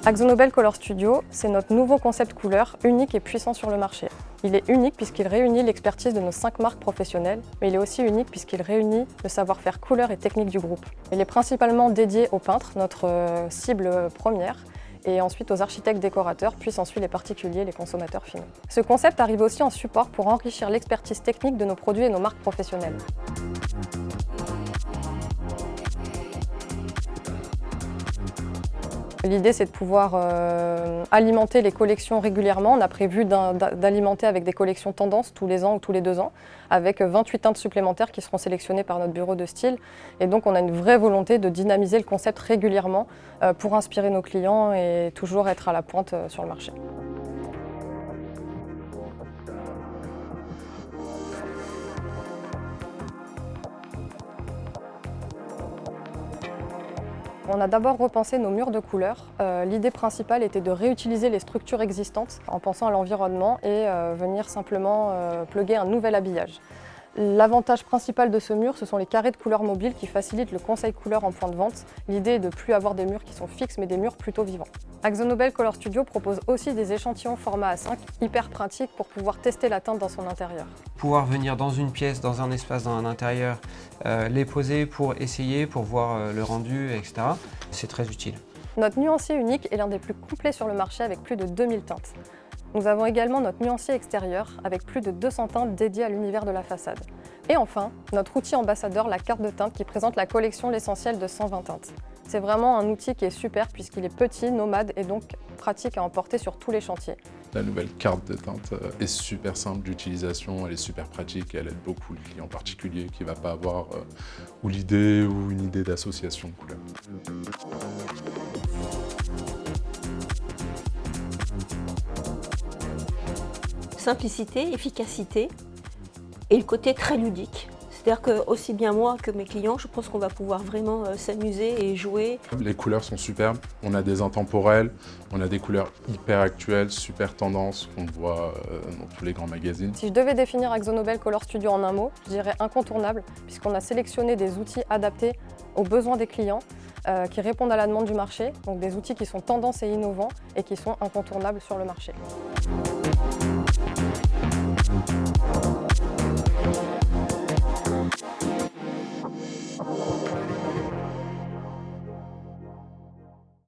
AkzoNobel Color Studio, c'est notre nouveau concept couleur unique et puissant sur le marché. Il est unique puisqu'il réunit l'expertise de nos 5 marques professionnelles, mais il est aussi unique puisqu'il réunit le savoir-faire couleur et technique du groupe. Il est principalement dédié aux peintres, notre cible première, et ensuite aux architectes décorateurs, puis ensuite les particuliers et les consommateurs finaux. Ce concept arrive aussi en support pour enrichir l'expertise technique de nos produits et nos marques professionnelles. L'idée, c'est de pouvoir alimenter les collections régulièrement. On a prévu d'alimenter avec des collections tendances tous les ans ou tous les 2 ans, avec 28 teintes supplémentaires qui seront sélectionnées par notre bureau de style. Et donc, on a une vraie volonté de dynamiser le concept régulièrement pour inspirer nos clients et toujours être à la pointe sur le marché. On a d'abord repensé nos murs de couleurs. L'idée principale était de réutiliser les structures existantes en pensant à l'environnement et venir simplement plugger un nouvel habillage. L'avantage principal de ce mur, ce sont les carrés de couleurs mobiles qui facilitent le conseil couleur en point de vente. L'idée est de ne plus avoir des murs qui sont fixes mais des murs plutôt vivants. AkzoNobel Color Studio propose aussi des échantillons format A5 hyper pratiques pour pouvoir tester la teinte dans son intérieur. Pouvoir venir dans une pièce, dans un espace, dans un intérieur, les poser pour essayer, pour voir le rendu, etc. C'est très utile. Notre nuancier unique est l'un des plus complets sur le marché avec plus de 2000 teintes. Nous avons également notre nuancier extérieur avec plus de 200 teintes dédiées à l'univers de la façade. Et enfin, notre outil ambassadeur, la carte de teinte qui présente la collection L'Essentiel de 120 teintes. C'est vraiment un outil qui est super puisqu'il est petit, nomade et donc pratique à emporter sur tous les chantiers. La nouvelle carte de teinte est super simple d'utilisation, elle est super pratique et elle aide beaucoup le client particulier qui ne va pas avoir ou l'idée ou une idée d'association couleur. Simplicité, efficacité et le côté très ludique. C'est-à-dire que aussi bien moi que mes clients, je pense qu'on va pouvoir vraiment s'amuser et jouer. Les couleurs sont superbes, on a des intemporels, on a des couleurs hyper actuelles, super tendances qu'on voit dans tous les grands magazines. Si je devais définir AkzoNobel Color Studio en un mot, je dirais incontournable puisqu'on a sélectionné des outils adaptés aux besoins des clients qui répondent à la demande du marché, donc des outils qui sont tendances et innovants et qui sont incontournables sur le marché.